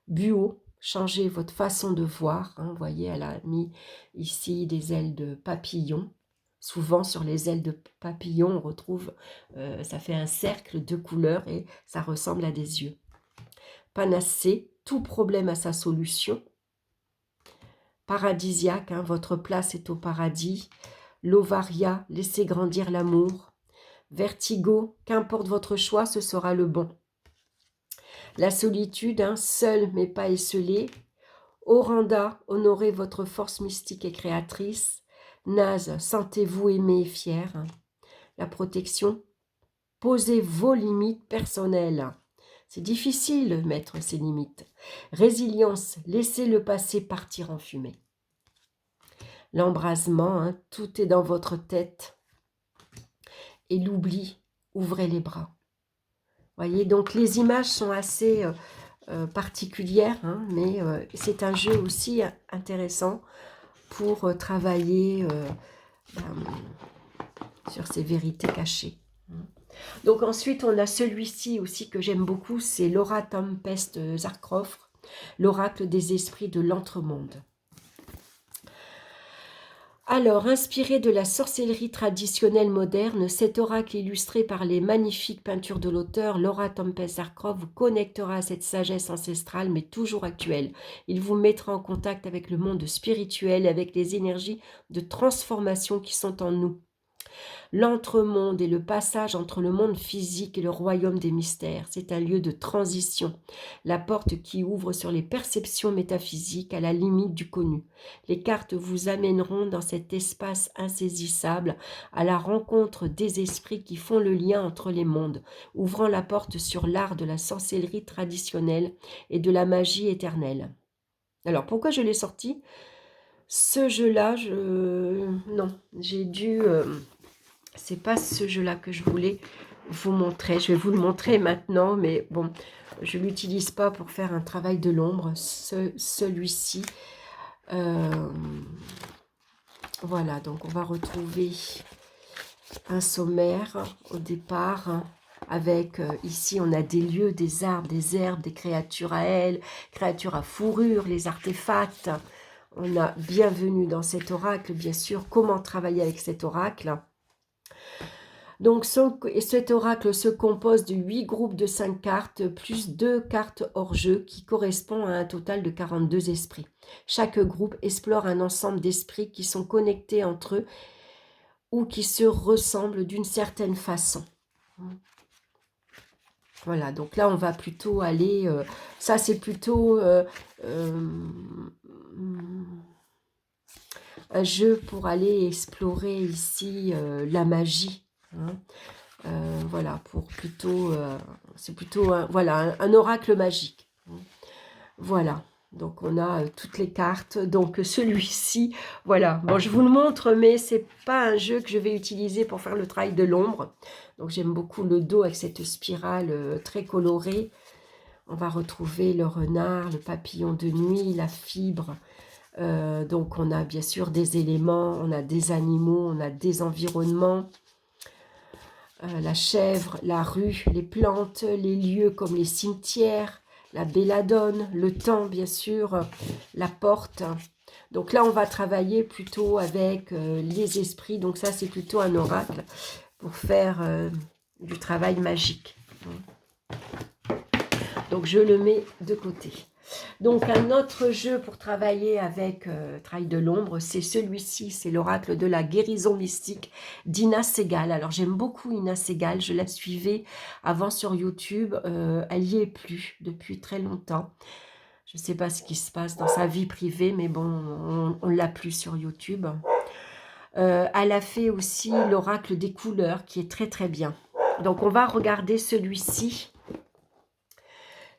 Buo, changez votre façon de voir. Vous voyez, elle a mis ici des ailes de papillon. Souvent, sur les ailes de papillon, on retrouve, ça fait un cercle de couleurs et ça ressemble à des yeux. Panacée, tout problème a sa solution. Paradisiaque, votre place est au paradis. L'ovaria, laissez grandir l'amour. Vertigo, qu'importe votre choix, ce sera le bon. La solitude, seul mais pas esselé. Oranda, honorez votre force mystique et créatrice. Naze, sentez-vous aimé et fier. La protection, posez vos limites personnelles. C'est difficile de mettre ses limites. Résilience, laissez le passé partir en fumée. L'embrasement, tout est dans votre tête. Et l'oubli, ouvrez les bras. Voyez, donc les images sont assez particulières, mais c'est un jeu aussi intéressant pour travailler sur ces vérités cachées. Donc ensuite, on a celui-ci aussi que j'aime beaucoup, c'est Laura Tempest Zarkov, l'oracle des esprits de l'entremonde. Alors, inspiré de la sorcellerie traditionnelle moderne, cet oracle illustré par les magnifiques peintures de l'auteur Laura Tempest Zarkov vous connectera à cette sagesse ancestrale mais toujours actuelle. Il vous mettra en contact avec le monde spirituel et avec les énergies de transformation qui sont en nous. L'entremonde est le passage entre le monde physique et le royaume des mystères. C'est un lieu de transition, la porte qui ouvre sur les perceptions métaphysiques à la limite du connu. Les cartes vous amèneront dans cet espace insaisissable à la rencontre des esprits qui font le lien entre les mondes, ouvrant la porte sur l'art de la sorcellerie traditionnelle et de la magie éternelle. Alors, pourquoi je l'ai sorti ? Ce jeu-là, non, j'ai dû... c'est pas ce jeu-là que je voulais vous montrer. Je vais vous le montrer maintenant, mais bon, je ne l'utilise pas pour faire un travail de l'ombre. Celui-ci. Voilà, donc on va retrouver un sommaire au départ. Avec, ici, on a des lieux, des arbres, des herbes, des créatures à ailes, créatures à fourrure, les artefacts. On a bienvenue dans cet oracle, bien sûr. Comment travailler avec cet oracle ? Donc, cet oracle se compose de 8 groupes de 5 cartes, plus 2 cartes hors jeu, qui correspond à un total de 42 esprits. Chaque groupe explore un ensemble d'esprits qui sont connectés entre eux ou qui se ressemblent d'une certaine façon. Voilà, donc là, on va plutôt aller... ça, c'est plutôt un jeu pour aller explorer ici la magie. Voilà, pour plutôt, c'est plutôt un oracle magique. Voilà, donc on a toutes les cartes. Donc celui-ci, voilà, bon, je vous le montre, mais c'est pas un jeu que je vais utiliser pour faire le travail de l'ombre. Donc j'aime beaucoup le dos avec cette spirale très colorée. On va retrouver le renard, le papillon de nuit, la fibre. Donc on a bien sûr des éléments, on a des animaux, on a des environnements. La chèvre, la rue, les plantes, les lieux comme les cimetières, la belladone, le temps bien sûr, la porte. Donc là on va travailler plutôt avec les esprits, donc ça c'est plutôt un oracle pour faire du travail magique. Donc je le mets de côté. Donc un autre jeu pour travailler avec travail de l'ombre, c'est celui-ci, c'est l'oracle de la guérison mystique d'Ina Segal. Alors j'aime beaucoup Ina Segal, je la suivais avant sur YouTube, elle y est plus depuis très longtemps. Je ne sais pas ce qui se passe dans sa vie privée, mais bon, on ne l'a plus sur YouTube. Elle a fait aussi l'oracle des couleurs, qui est très très bien. Donc on va regarder celui-ci.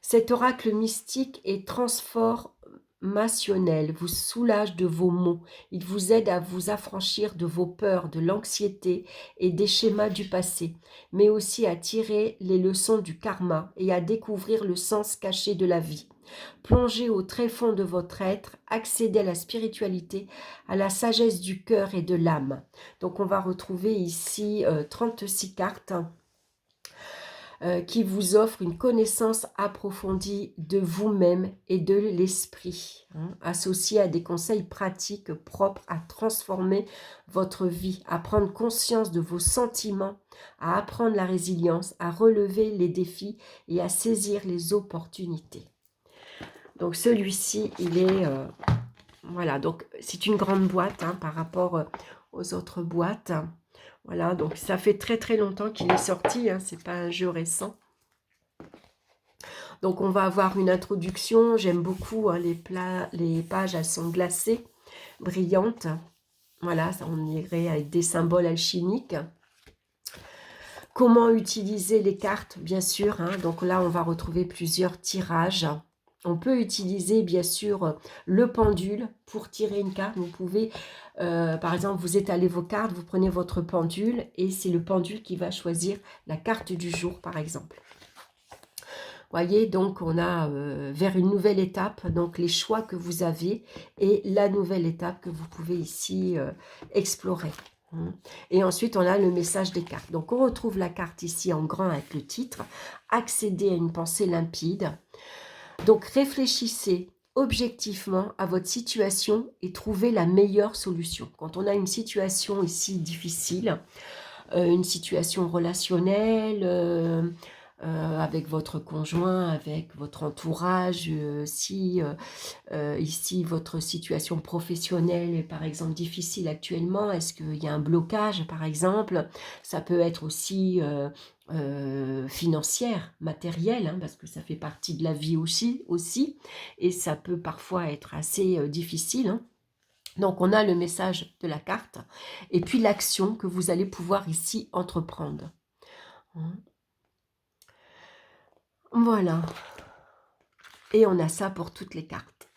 Cet oracle mystique est transformationnel, vous soulage de vos maux. Il vous aide à vous affranchir de vos peurs, de l'anxiété et des schémas du passé, mais aussi à tirer les leçons du karma et à découvrir le sens caché de la vie. Plongez au tréfonds de votre être, accédez à la spiritualité, à la sagesse du cœur et de l'âme. Donc on va retrouver ici 36 cartes qui vous offrent une connaissance approfondie de vous-même et de l'esprit, associée à des conseils pratiques propres à transformer votre vie, à prendre conscience de vos sentiments, à apprendre la résilience, à relever les défis et à saisir les opportunités. Donc celui-ci, il est... voilà, donc c'est une grande boîte par rapport aux autres boîtes. Voilà, donc ça fait très très longtemps qu'il est sorti, c'est pas un jeu récent. Donc on va avoir une introduction, j'aime beaucoup les pages, elles sont glacées, brillantes. Voilà, ça on irait avec des symboles alchimiques. Comment utiliser les cartes, bien sûr, donc là on va retrouver plusieurs tirages. On peut utiliser bien sûr le pendule pour tirer une carte. Vous pouvez, par exemple, vous étalez vos cartes, vous prenez votre pendule et c'est le pendule qui va choisir la carte du jour, par exemple. Voyez, donc on a vers une nouvelle étape, donc les choix que vous avez et la nouvelle étape que vous pouvez ici explorer. Et ensuite, on a le message des cartes. Donc, on retrouve la carte ici en grand avec le titre « Accéder à une pensée limpide ». Donc, réfléchissez objectivement à votre situation et trouvez la meilleure solution. Quand on a une situation ici difficile, une situation relationnelle, avec votre conjoint, avec votre entourage, si ici votre situation professionnelle est par exemple difficile actuellement, est-ce qu'il y a un blocage par exemple, ça peut être aussi financière, matérielle, parce que ça fait partie de la vie aussi et ça peut parfois être assez difficile. Donc on a le message de la carte et puis l'action que vous allez pouvoir ici entreprendre. Voilà. Et on a ça pour toutes les cartes.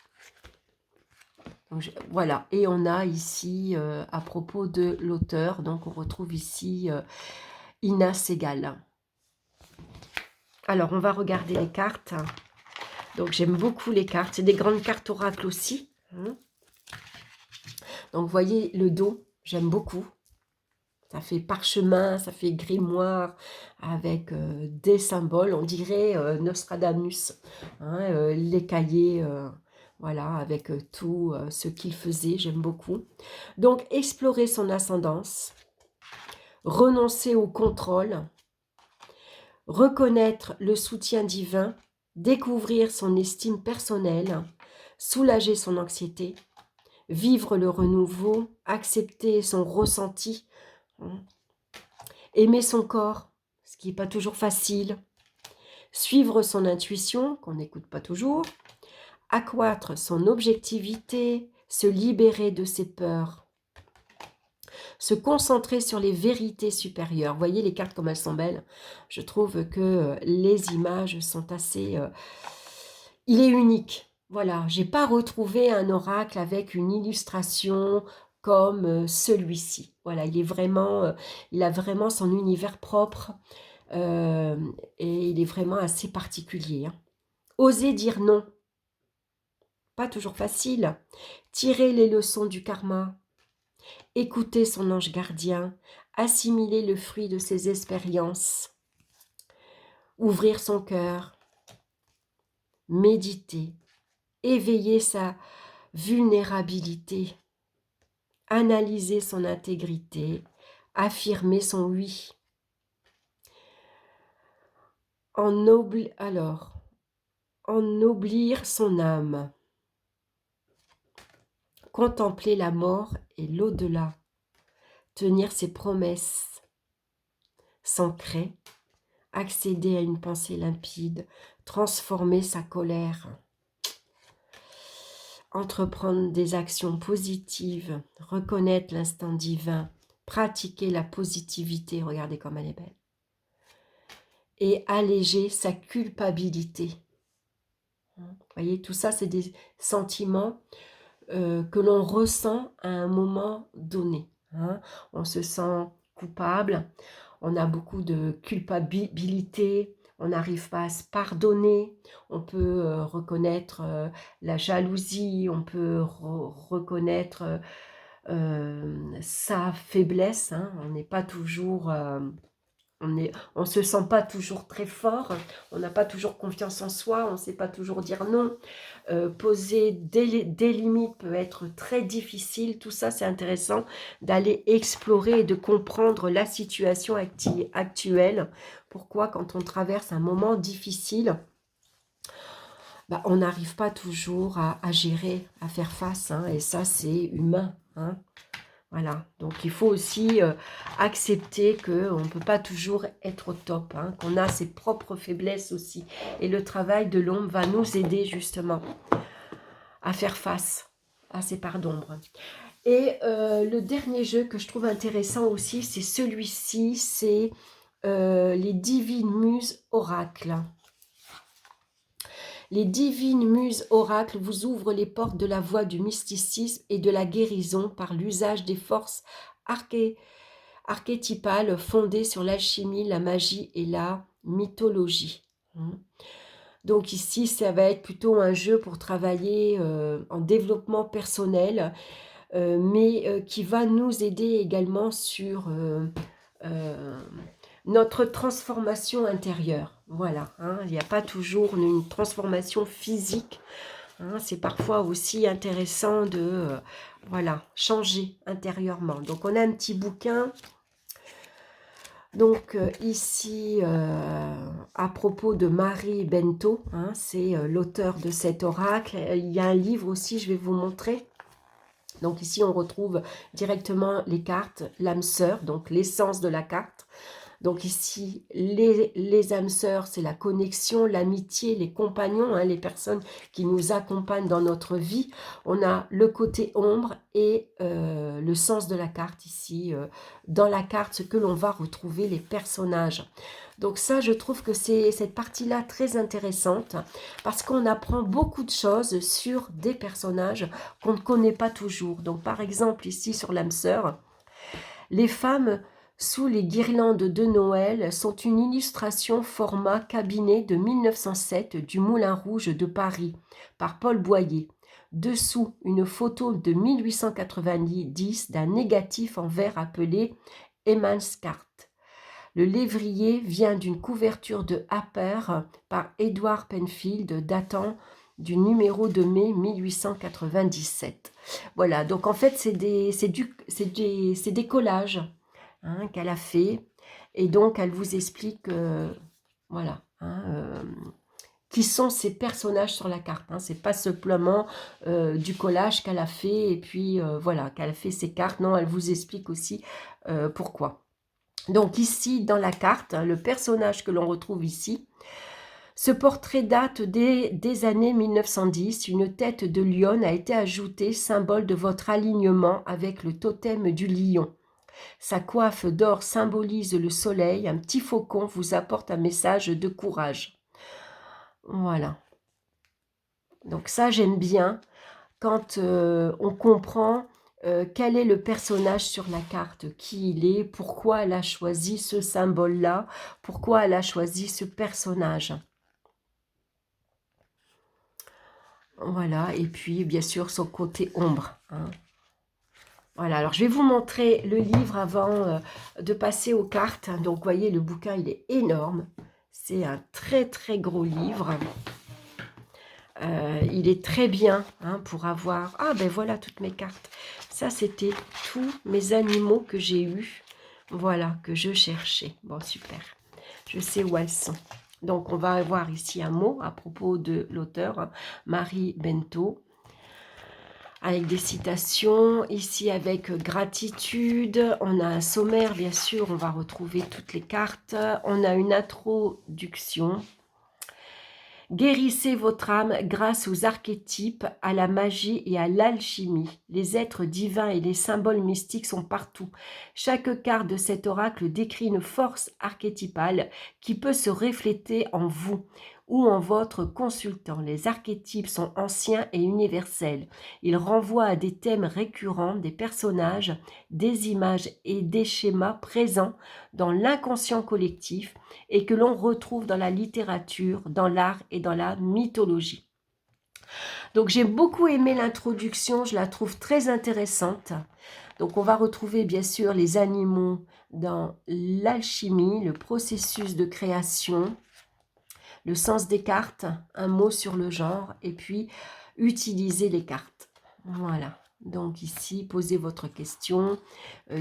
Donc, voilà. Et on a ici, à propos de l'auteur, donc on retrouve ici Ina Segal. Alors, on va regarder les cartes. Donc, j'aime beaucoup les cartes. C'est des grandes cartes oracles aussi. Donc, vous voyez le dos, j'aime beaucoup. Ça fait parchemin, ça fait grimoire avec des symboles. On dirait Nostradamus, les cahiers, voilà, avec tout ce qu'il faisait. J'aime beaucoup. Donc, explorer son ascendance, renoncer au contrôle, reconnaître le soutien divin, découvrir son estime personnelle, soulager son anxiété, vivre le renouveau, accepter son ressenti, aimer son corps, ce qui n'est pas toujours facile, suivre son intuition, qu'on n'écoute pas toujours, accroître son objectivité, se libérer de ses peurs, se concentrer sur les vérités supérieures. Vous voyez les cartes comme elles sont belles. Je trouve que les images sont assez... il est unique. Voilà, j'ai pas retrouvé un oracle avec une illustration comme celui-ci. Voilà, il est vraiment, il a vraiment son univers propre et il est vraiment assez particulier. Oser dire non, pas toujours facile. Tirer les leçons du karma, écouter son ange gardien, assimiler le fruit de ses expériences, ouvrir son cœur, méditer, éveiller sa vulnérabilité, analyser son intégrité, affirmer son oui. ennoblir son âme, contempler la mort et l'au-delà, tenir ses promesses, s'ancrer, accéder à une pensée limpide, transformer sa colère, entreprendre des actions positives, reconnaître l'instant divin, pratiquer la positivité, regardez comme elle est belle, et alléger sa culpabilité. Vous voyez, tout ça, c'est des sentiments que l'on ressent à un moment donné. Hein. On se sent coupable, on a beaucoup de culpabilité, on n'arrive pas à se pardonner, on peut reconnaître la jalousie, on peut reconnaître sa faiblesse, hein. On n'est pas toujours... on se sent pas toujours très fort, on n'a pas toujours confiance en soi, on ne sait pas toujours dire non. Poser des limites peut être très difficile. Tout ça, c'est intéressant d'aller explorer et de comprendre la situation actuelle. Pourquoi, quand on traverse un moment difficile, bah, on n'arrive pas toujours à gérer, à faire face, hein, et ça, c'est humain, hein. Voilà, donc il faut aussi accepter qu'on ne peut pas toujours être au top, hein, qu'on a ses propres faiblesses aussi. Et le travail de l'ombre va nous aider justement à faire face à ces parts d'ombre. Et le dernier jeu que je trouve intéressant aussi, c'est celui-ci, c'est les divines muses oracles. Les divines muses oracles vous ouvrent les portes de la voie du mysticisme et de la guérison par l'usage des forces archétypales fondées sur l'alchimie, la magie et la mythologie. Donc ici, ça va être plutôt un jeu pour travailler en développement personnel, mais qui va nous aider également sur notre transformation intérieure. Voilà, hein, il n'y a pas toujours une transformation physique. Hein, c'est parfois aussi intéressant de voilà, changer intérieurement. Donc on a un petit bouquin. Donc ici, à propos de Marie Bento, hein, c'est l'auteur de cet oracle. Il y a un livre aussi, je vais vous montrer. Donc ici, on retrouve directement les cartes, l'âme sœur, donc l'essence de la carte. Donc ici, les âmes sœurs, c'est la connexion, l'amitié, les compagnons, hein, les personnes qui nous accompagnent dans notre vie. On a le côté ombre et le sens de la carte ici. Dans la carte, ce que l'on va retrouver, les personnages. Donc ça, je trouve que c'est cette partie-là très intéressante parce qu'on apprend beaucoup de choses sur des personnages qu'on ne connaît pas toujours. Donc par exemple, ici sur l'âme sœur, les femmes sous les guirlandes de Noël sont une illustration format cabinet de 1907 du Moulin Rouge de Paris par Paul Boyer. Dessous, une photo de 1890 d'un négatif en verre appelé Emma's Carte. Le lévrier vient d'une couverture de Harper par Edward Penfield datant du numéro de mai 1897. Voilà, donc en fait c'est des collages, hein, qu'elle a fait, et donc elle vous explique voilà, hein, qui sont ces personnages sur la carte, hein. C'est pas simplement du collage qu'elle a fait et puis voilà, qu'elle a fait ses cartes. Non, elle vous explique aussi pourquoi. Donc ici, dans la carte, le personnage que l'on retrouve ici, ce portrait date des années 1910. Une tête de lion a été ajoutée, symbole de votre alignement avec le totem du lion. Sa coiffe d'or symbolise le soleil. Un petit faucon vous apporte un message de courage. Voilà. Donc ça, j'aime bien quand on comprend quel est le personnage sur la carte, qui il est, pourquoi elle a choisi ce symbole-là, pourquoi elle a choisi ce personnage. Voilà, et puis bien sûr son côté ombre, hein. Voilà, alors je vais vous montrer le livre avant de passer aux cartes. Donc vous voyez, le bouquin, il est énorme. C'est un très très gros livre. Il est très bien, hein, pour avoir... Ah ben voilà toutes mes cartes. Ça, c'était tous mes animaux que j'ai eus. Voilà, que je cherchais. Bon, super. Je sais où elles sont. Donc, on va avoir ici un mot à propos de l'auteur, hein, Marie Bento, avec des citations, ici avec gratitude, on a un sommaire, bien sûr, on va retrouver toutes les cartes, on a une introduction. Guérissez votre âme grâce aux archétypes, à la magie et à l'alchimie. Les êtres divins et les symboles mystiques sont partout. Chaque carte de cet oracle décrit une force archétypale qui peut se refléter en vous ou en votre consultant. Les archétypes sont anciens et universels. Ils renvoient à des thèmes récurrents, des personnages, des images et des schémas présents dans l'inconscient collectif et que l'on retrouve dans la littérature, dans l'art et dans la mythologie. Donc j'ai beaucoup aimé l'introduction, je la trouve très intéressante. Donc on va retrouver bien sûr les animaux dans l'alchimie, le processus de création, le sens des cartes, un mot sur le genre, et puis utiliser les cartes. Voilà. Donc ici, posez votre question,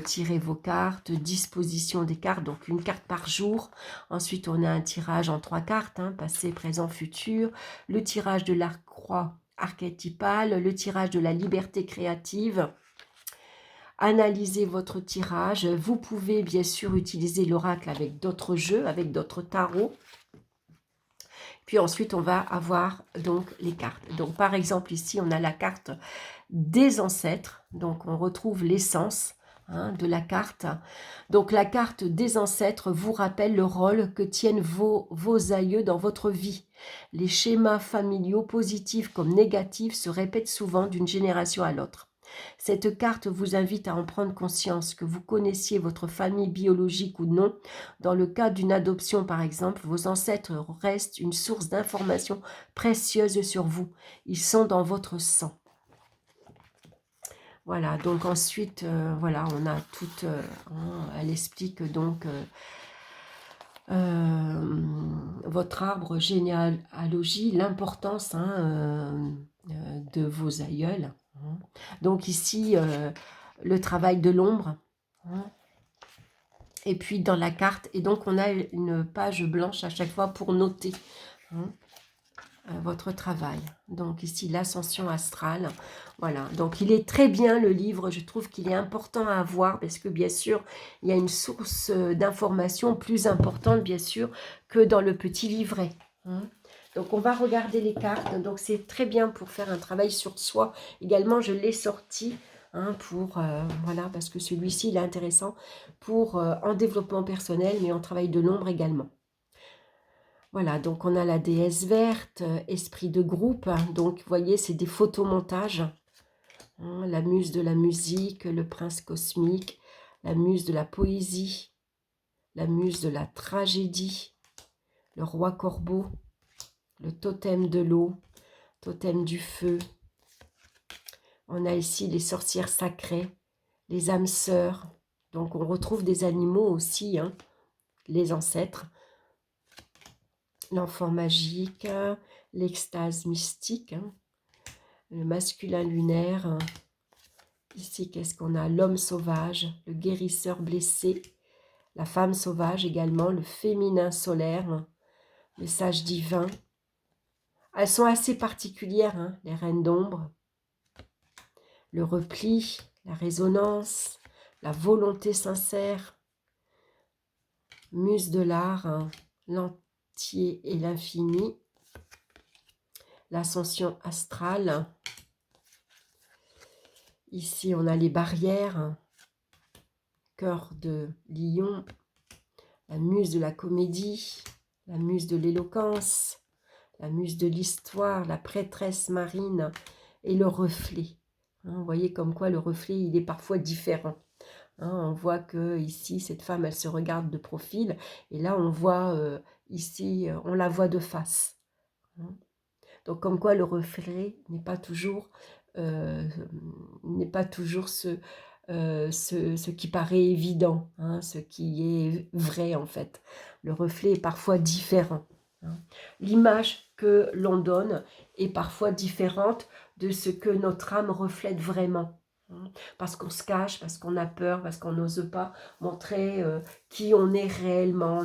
tirez vos cartes, disposition des cartes, donc une carte par jour. Ensuite, on a un tirage en 3 cartes, hein, passé, présent, futur. Le tirage de la croix archétypale, le tirage de la liberté créative. Analysez votre tirage. Vous pouvez bien sûr utiliser l'oracle avec d'autres jeux, avec d'autres tarots. Puis ensuite, on va avoir donc les cartes. Donc par exemple, ici, on a la carte des ancêtres. Donc on retrouve l'essence, hein, de la carte. Donc la carte des ancêtres vous rappelle le rôle que tiennent vos aïeux dans votre vie. Les schémas familiaux positifs comme négatifs se répètent souvent d'une génération à l'autre. Cette carte vous invite à en prendre conscience, que vous connaissiez votre famille biologique ou non. Dans le cas d'une adoption, par exemple, vos ancêtres restent une source d'informations précieuses sur vous. Ils sont dans votre sang. Voilà, donc ensuite, voilà, on a toute, hein, elle explique donc votre arbre généalogie, l'importance, hein, de vos aïeuls. Hein. Donc ici, le travail de l'ombre. Hein. Et puis dans la carte, et donc on a une page blanche à chaque fois pour noter. Hein, votre travail. Donc ici, l'ascension astrale. Voilà, donc il est très bien le livre, je trouve qu'il est important à avoir parce que bien sûr, il y a une source d'information plus importante bien sûr que dans le petit livret. Hein. Donc on va regarder les cartes, donc c'est très bien pour faire un travail sur soi. Également, je l'ai sorti, hein, pour, voilà, parce que celui-ci il est intéressant pour en développement personnel, mais en travail de l'ombre également. Voilà, donc on a la déesse verte, esprit de groupe. Donc, vous voyez, c'est des photomontages. Hein, la muse de la musique, le prince cosmique, la muse de la poésie, la muse de la tragédie, le roi corbeau, le totem de l'eau, totem du feu. On a ici les sorcières sacrées, les âmes sœurs. Donc, on retrouve des animaux aussi, hein, les ancêtres. L'enfant magique, l'extase mystique, hein, le masculin lunaire. Hein. Ici, qu'est-ce qu'on a? L'homme sauvage, le guérisseur blessé, la femme sauvage également, le féminin solaire, hein, le sage divin. Elles sont assez particulières, hein, les reines d'ombre. Le repli, la résonance, la volonté sincère, muse de l'art, hein, et l'infini, l'ascension astrale. Ici, on a les barrières, cœur de lion, la muse de la comédie, la muse de l'éloquence, la muse de l'histoire, la prêtresse marine et le reflet. Hein, vous voyez comme quoi le reflet, il est parfois différent. Hein, on voit que ici, cette femme, elle se regarde de profil, et là, on voit ici, on la voit de face. Hein. Donc, comme quoi le reflet n'est pas toujours ce qui paraît évident, hein, ce qui est vrai en fait. Le reflet est parfois différent. Hein. L'image que l'on donne est parfois différente de ce que notre âme reflète vraiment. hein, parce qu'on se cache, parce qu'on a peur, parce qu'on n'ose pas montrer qui on est réellement,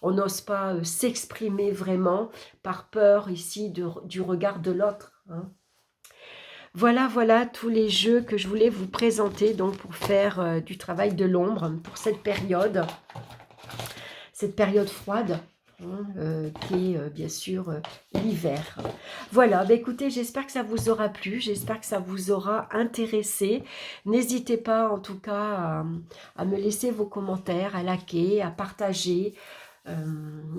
on n'ose pas s'exprimer vraiment par peur ici du regard de l'autre, hein. Voilà, voilà tous les jeux que je voulais vous présenter donc pour faire du travail de l'ombre pour cette période froide, hein, qui est bien sûr l'hiver. Voilà, bah écoutez, j'espère que ça vous aura plu, j'espère que ça vous aura intéressé. N'hésitez pas en tout cas à me laisser vos commentaires, à liker, à partager.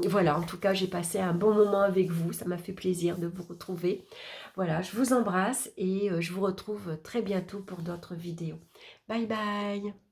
Voilà, en tout cas, j'ai passé un bon moment avec vous, ça m'a fait plaisir de vous retrouver. Voilà, je vous embrasse et je vous retrouve très bientôt pour d'autres vidéos. Bye bye!